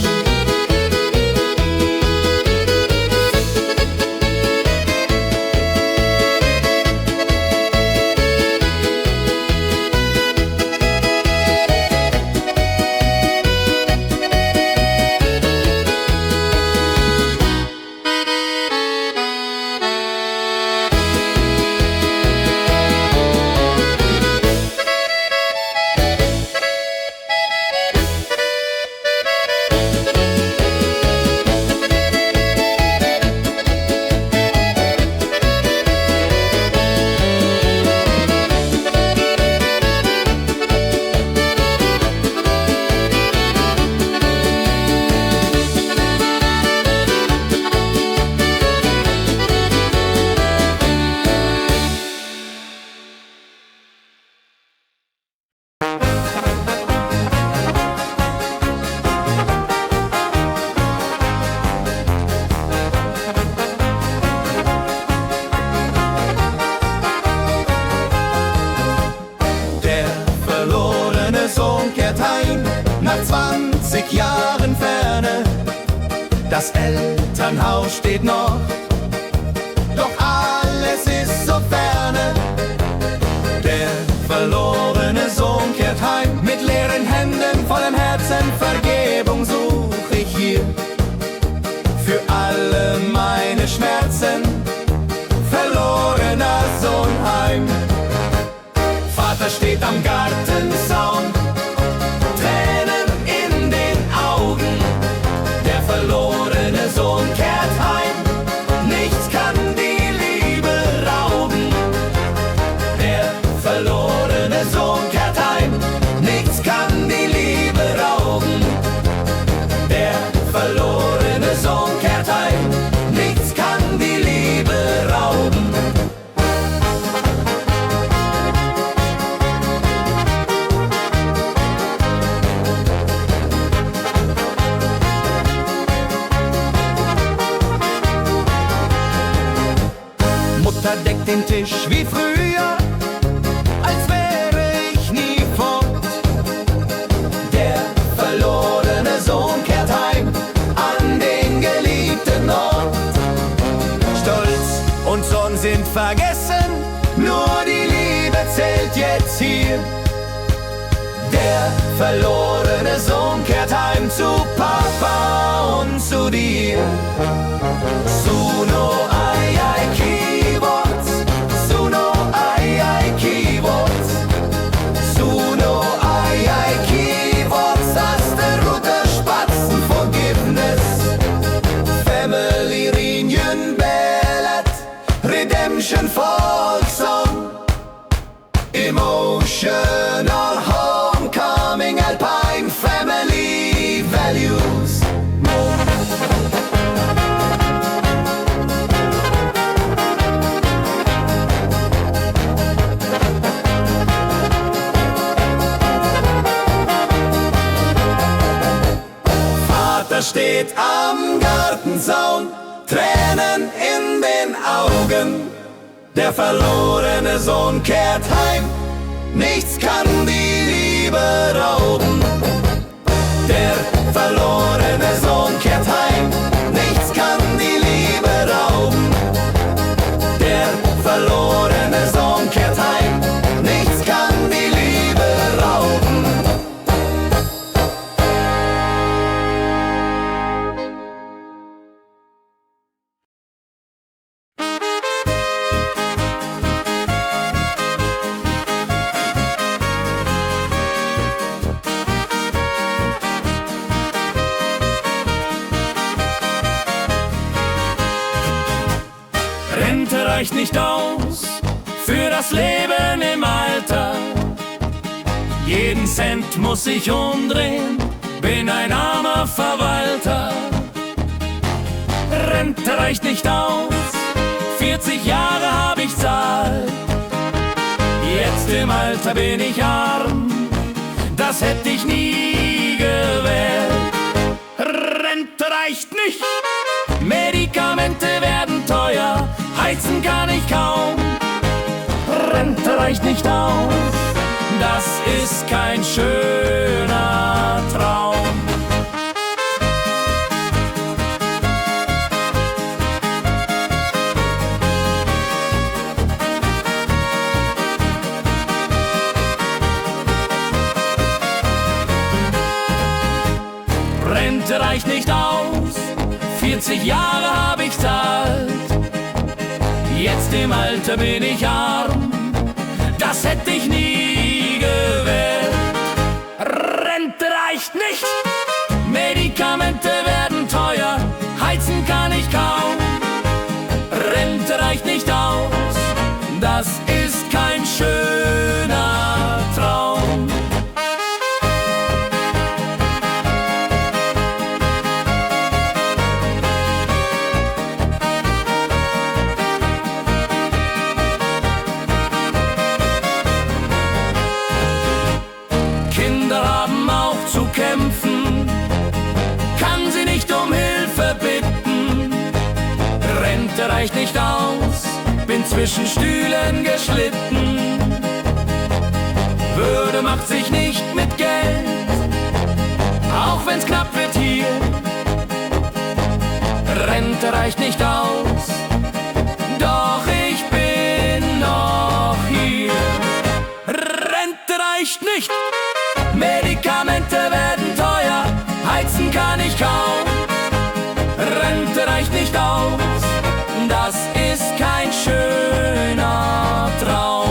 Nach 20 Jahren Ferne, das Elternhaus steht noch, doch alles ist so ferne. Der verlorene Sohn kehrt heim, mit leeren Händen, vollem Herzen, Vergebung such ich hier. Für alle meine Schmerzen, verlorener Sohn heim. Vater steht am Gartenzaun, Tränen in den Augen. Der verlorene Sohn kehrt heim, nichts kann die Liebe rauben. Der verlorene Sohn kehrt heim, nichts kann die Liebe rauben. Der verlorene Sohn kehrt heim, nichts kann die Liebe rauben. Mutter deckt den Tisch wie früher, als wäre ich nie fort. Der verlorene Sohn kehrt heim an den geliebten Ort. Stolz und Zorn sind vergessen, nur die Liebe zählt jetzt hier. Der verlorene Sohn kehrt heim zu Papa und zu dir. Suno ai ai keyboards, Suno ai ai keyboards, Suno ai ai keyboards, steht am Gartenzaun, Tränen in den Augen. Der verlorene Sohn kehrt heim, nichts kann die Liebe rauben. Der verlorene Sohn kehrt heim, nichts kann die Liebe rauben. Der verlorene Sohn kehrt heim, nichts kann die Liebe rauben. Rente reicht nicht aus für das Leben im Alter. Jeden Cent muss ich umdrehen, bin ein armer Verwalter. Rente reicht nicht aus, 40 Jahre hab ich Zeit. Jetzt im Alter bin ich arm, das hätte ich nie gewählt. Rente reicht nicht, Medikamente werden teuer, heizen kann ich kaum. Rente reicht nicht aus, das ist kein schöner Traum. Rente reicht nicht aus, 40 Jahre hab ich Zeit. Jetzt im Alter bin ich arm, das hätte ich nie gewählt. Rente reicht nicht, Medikamente werden teuer, heizen kann ich kaum. Rente reicht nicht aus, das ist kein schöner Traum. Kämpfen, kann sie nicht um Hilfe bitten. Rente reicht nicht aus, bin zwischen Stühlen geschlitten. Würde macht sich nicht mit Geld, auch wenn's knapp wird hier. Rente reicht nicht aus, doch ich bin noch hier. Rente reicht nicht, Medikamente werden teuer, heizen kann ich kaum. Rente reicht nicht aus, das ist kein schöner Traum.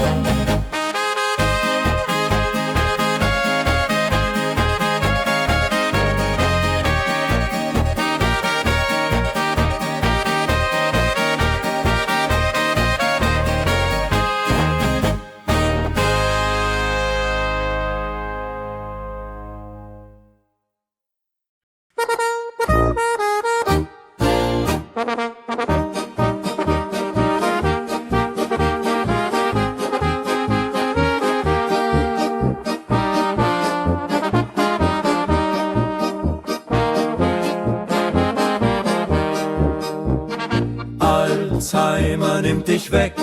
Alzheimer nimmt dich weg,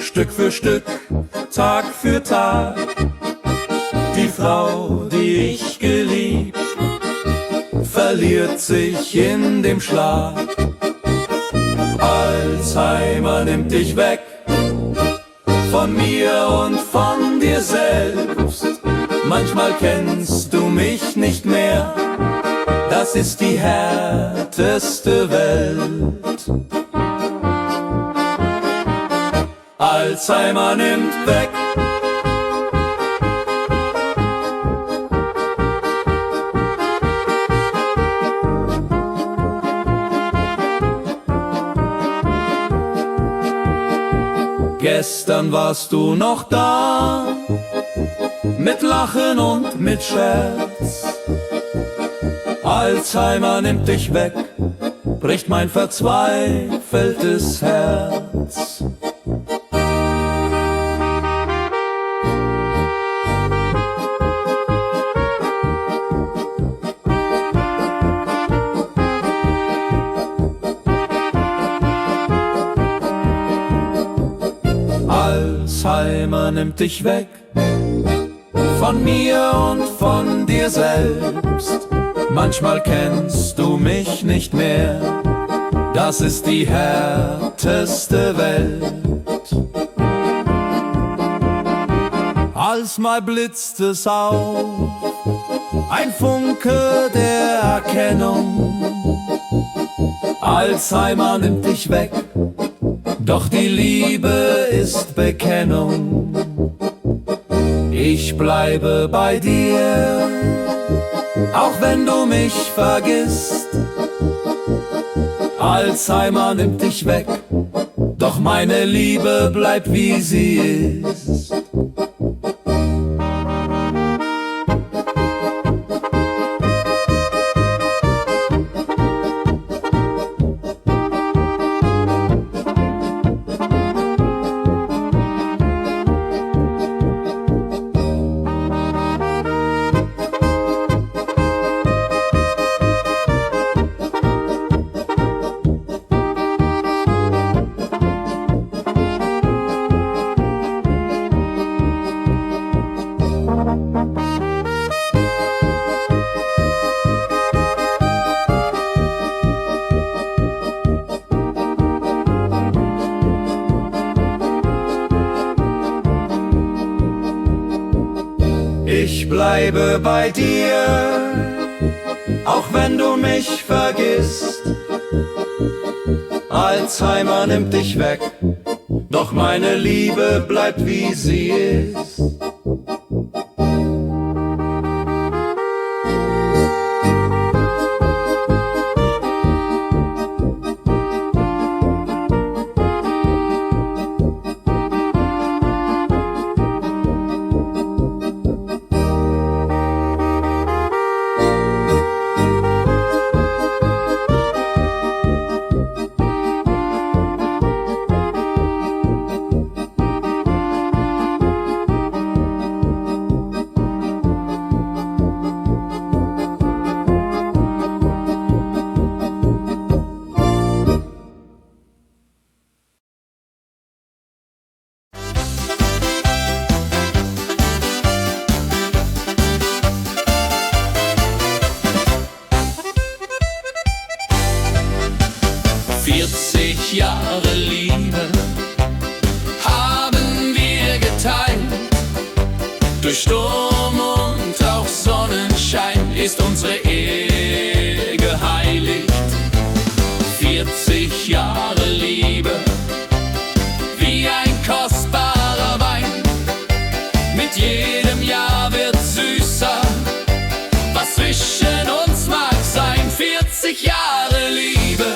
Stück für Stück, Tag für Tag. Die Frau, die ich geliebt, verliert sich in dem Schlaf. Alzheimer nimmt dich weg, von mir und von dir selbst. Manchmal kennst du mich nicht mehr, das ist die härteste Welt. Alzheimer nimmt weg. Gestern warst du noch da, mit Lachen und mit Scherz. Alzheimer nimmt dich weg, bricht mein verzweifeltes Herz. Alzheimer nimmt dich weg von mir und von dir selbst. Manchmal kennst du mich nicht mehr, das ist die härteste Welt. Als mal blitzt es auf, ein Funke der Erkennung. Alzheimer nimmt dich weg, doch die Liebe ist Bekennung. Ich bleibe bei dir, auch wenn du mich vergisst. Alzheimer nimmt dich weg, doch meine Liebe bleibt wie sie ist. Ich bleibe bei dir, auch wenn du mich vergisst. Alzheimer nimmt dich weg, doch meine Liebe bleibt wie sie ist. Jahre Liebe haben wir geteilt. Durch Sturm und auch Sonnenschein ist unsere Ehe geheiligt. 40 Jahre Liebe, wie ein kostbarer Wein. Mit jedem Jahr wird süßer, was zwischen uns mag sein. 40 Jahre Liebe,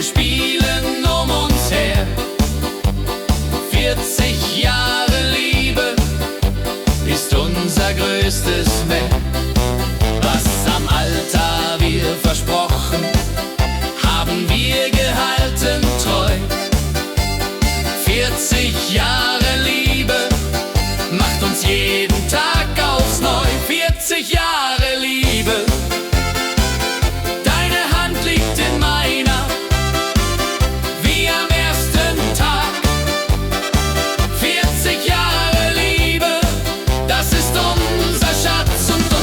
spielen um uns her. 40 Jahre Liebe ist unser größtes Mehr. Was am Alter wir versprochen, haben wir gehalten treu. 40 Jahre Liebe macht uns jeden Tag aufs Neu. 40 Jahre Liebe, deine Hand liegt in meiner, wie am ersten Tag. 40 Jahre Liebe, das ist unser Schatz und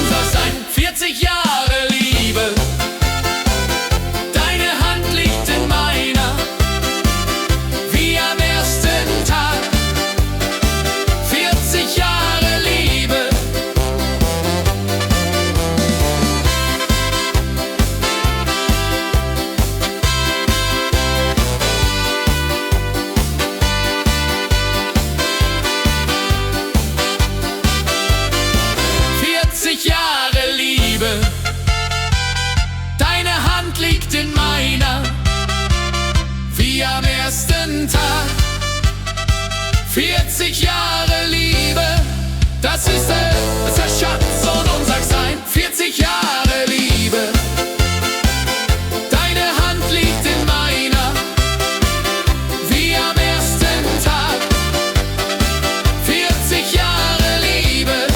Schatz und unser Sein. 40 Jahre Liebe, deine Hand liegt in meiner, wie am ersten Tag. 40 Jahre Liebe.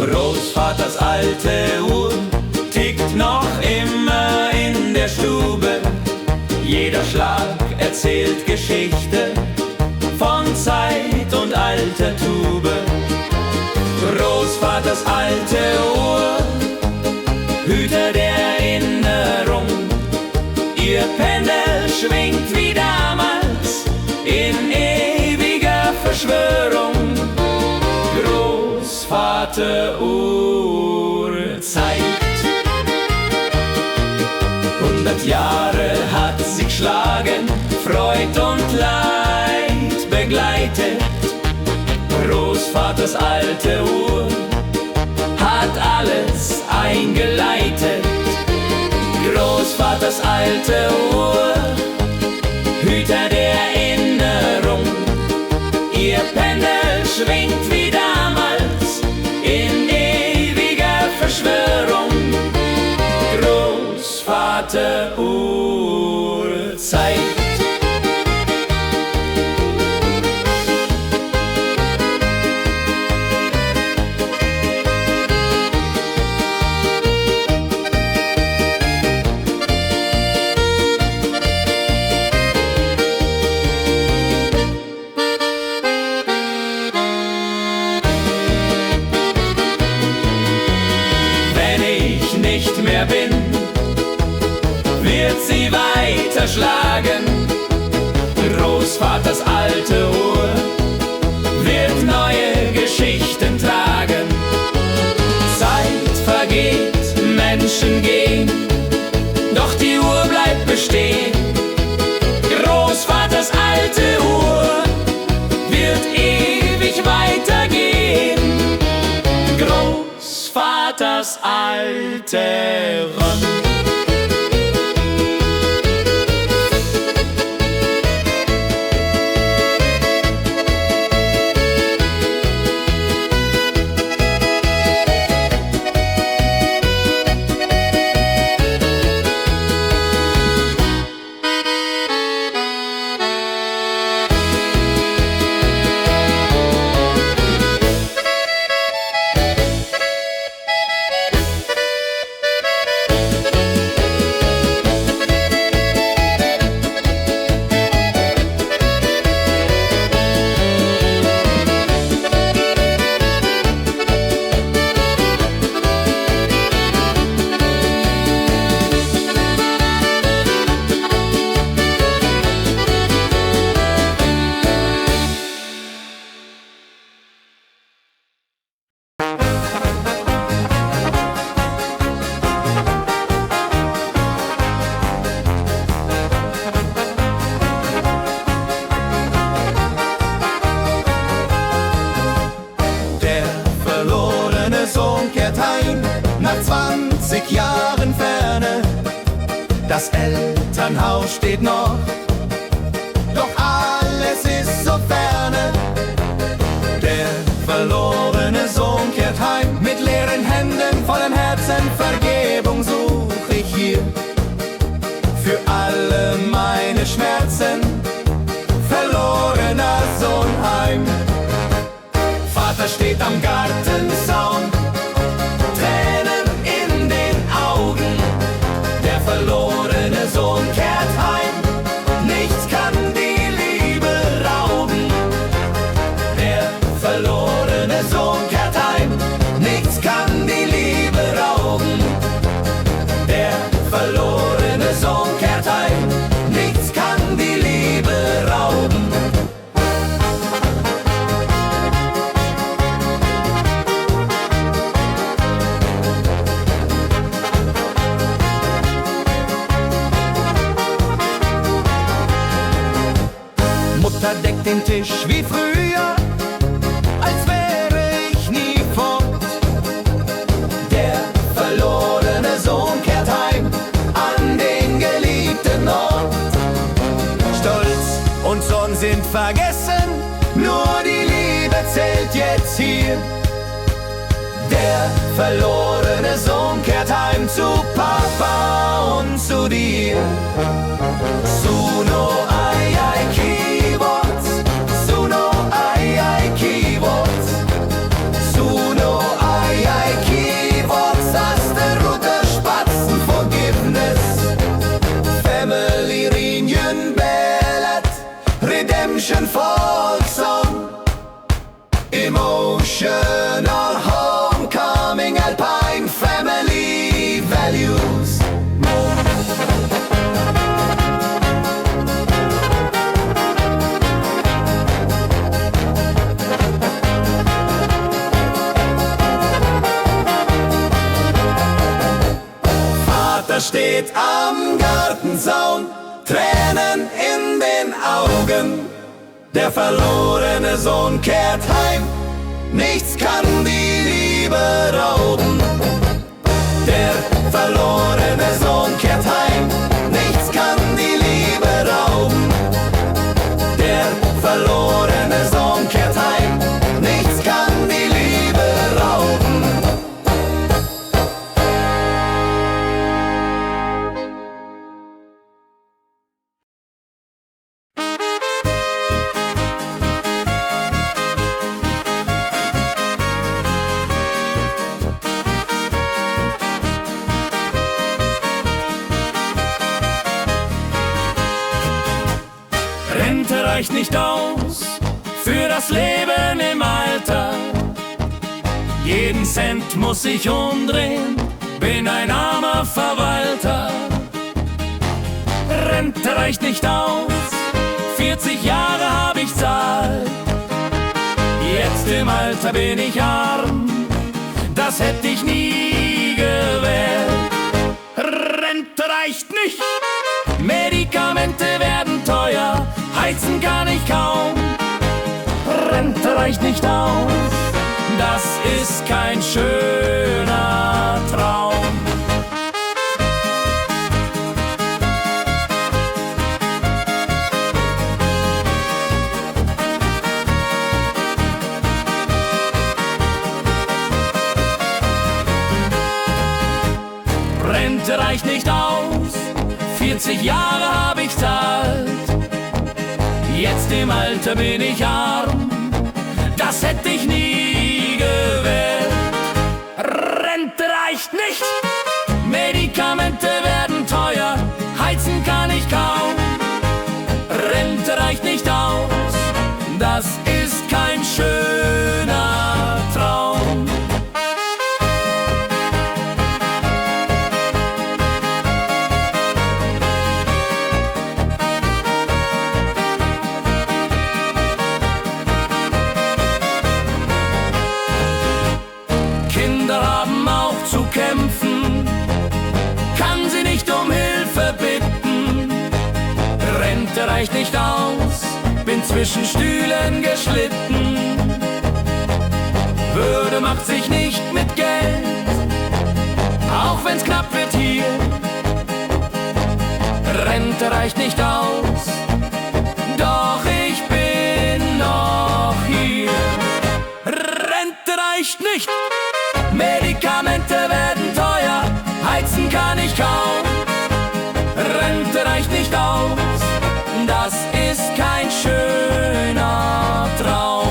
Großvaters alte Uhr tickt noch immer in der Stube. Jeder Schlag erzählt Geschichte von Zeit und alter Tube. Großvaters alte Uhr, Hüter der Erinnerung. Ihr Pendel schwingt wie damals in ewiger Verschwörung. Großvater Uhr zeigt, 100 Jahre hat sie geschlagen, Freud und Leid begleitet. Großvaters alte Uhr hat alles eingeleitet. Großvaters alte Uhr, Hüter der Erinnerung. Ihr Pendel schwingt wie damals in ewiger Verschwörung. Großvater Uhr zeigt. Nicht mehr bin, wird sie weiterschlagen. Großvaters alte Uhr wird neue Geschichten tragen. Zeit vergeht, Menschen gehen, doch die Uhr bleibt bestehen. Großvaters alte Uhr wird ewig weitergehen. Großvaters alte Rand. nach 20 Jahren Ferne. Das Elternhaus steht noch, doch alles ist so ferne. Der verlorene Sohn kehrt heim mit leeren Händen, vollem Herzen. Vergebung such ich hier für alle meine Schmerzen. Verlorener Sohn heim. Vater steht am Gartenzaun, Tränen in den Augen. Der verlorene Sohn kehrt heim, nichts kann die Liebe rauben. Der verlorene Sohn kehrt heim, nichts kann die Liebe rauben. deckt den Tisch wie früher, als wäre ich nie fort. Der verlorene Sohn kehrt heim an den geliebten Ort. Stolz und Zorn sind vergessen, nur die Liebe zählt jetzt hier. Der verlorene Sohn kehrt heim zu Papa und zu dir. Suno ai ai Keyboards, Suno ai ai Keyboards, Suno ai ai Keyboards, as the Rutter Spatzen forgiveness, Family Reunion Ballad, Redemption Folk Song, Emotional Homecoming, Alpine Family Values. Vater steht am Gartenzaun, Tränen in den Augen. Der verlorene Sohn kehrt heim, nichts kann die Liebe rauben. Der verlorene Sohn kehrt heim, nichts kann die Liebe rauben. Der verlorene Sohn kehrt heim, nichts kann die Liebe rauben. Rente reicht nicht aus für das Leben im Alter. Jeden Cent muss ich umdrehen, bin ein armer Verwalter. Rente reicht nicht aus, 40 Jahre hab ich Zeit. Jetzt im Alter bin ich arm, das hätte ich nie gewählt. Rente reicht nicht, Medikamente werden teuer, heizen kann ich kaum. Rente reicht nicht aus, das ist kein schöner Traum. Rente reicht nicht aus, 40 Jahre hab ich Zeit. Jetzt im Alter bin ich arm, das hätte ich nie gewählt. Rente reicht nicht, Medikamente werden teuer, heizen kann ich kaum. Rente reicht nicht aus, das ist kein schöner Traum. Kinder haben auch zu kämpfen, kann sie nicht um Hilfe bitten. Rente reicht nicht aus, bin zwischen Stühlen geschlitten. Würde macht sich nicht mit Geld, auch wenn's knapp wird hier. Rente reicht nicht aus, doch ich bin noch hier. Rente reicht nicht, Medikamente werden teuer, heizen kann ich kaum. Rente reicht nicht aus, das ist kein schöner Traum.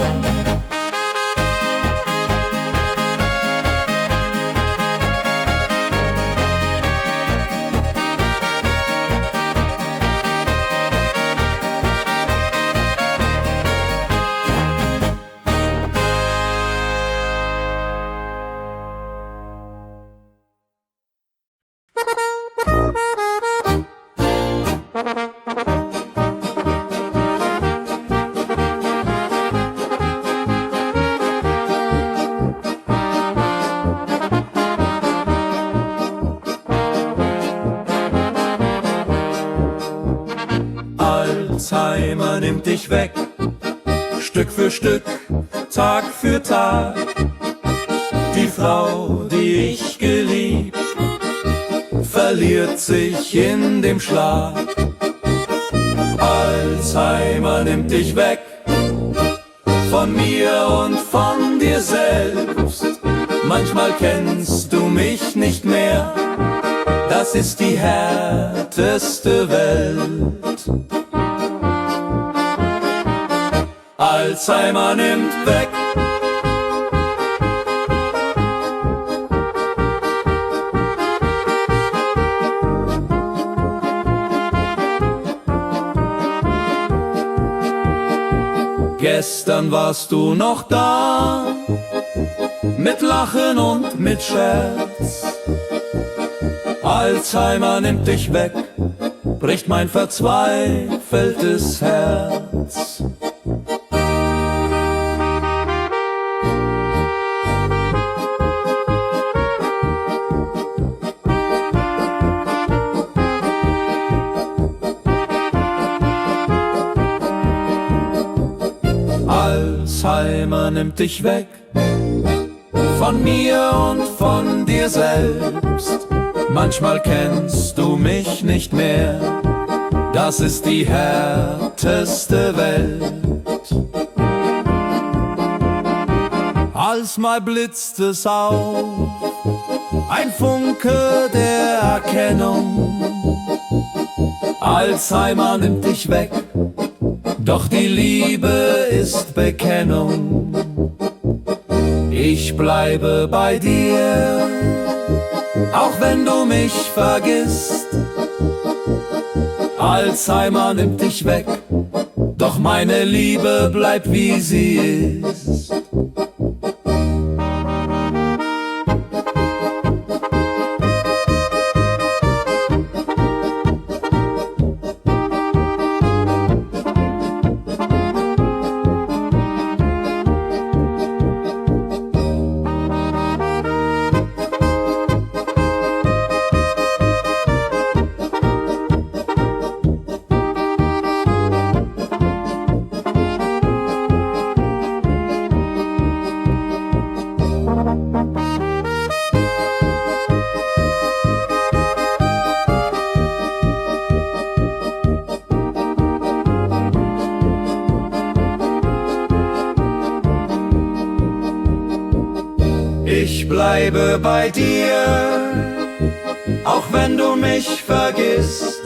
Alzheimer nimmt dich weg, Stück für Stück, Tag für Tag. Die Frau, die ich geliebt, verliert sich in dem Schlaf. Alzheimer nimmt dich weg von mir und von dir selbst. Manchmal kennst du mich nicht mehr, das ist die härteste Welt. Alzheimer nimmt weg. Gestern warst du noch da, mit Lachen und mit Scherz. Alzheimer nimmt dich weg, bricht mein verzweifeltes Herz. Alzheimer nimmt dich weg von mir und von dir selbst. Manchmal kennst du mich nicht mehr, das ist die härteste Welt. Als mal blitzt es auf, ein Funke der Erkennung. Alzheimer nimmt dich weg, doch die Liebe ist Bekennung. Ich bleibe bei dir, auch wenn du mich vergisst. Alzheimer nimmt dich weg, doch meine Liebe bleibt wie sie ist. Ich bleibe bei dir, auch wenn du mich vergisst.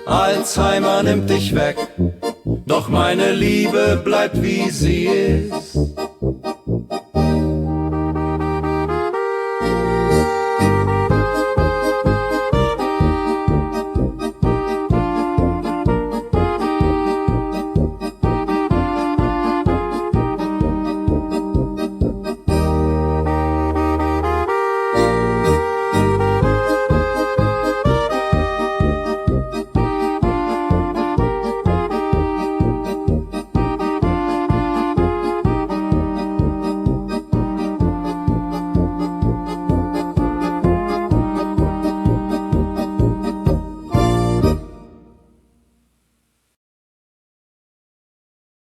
Alzheimer nimmt dich weg, doch meine Liebe bleibt wie sie ist.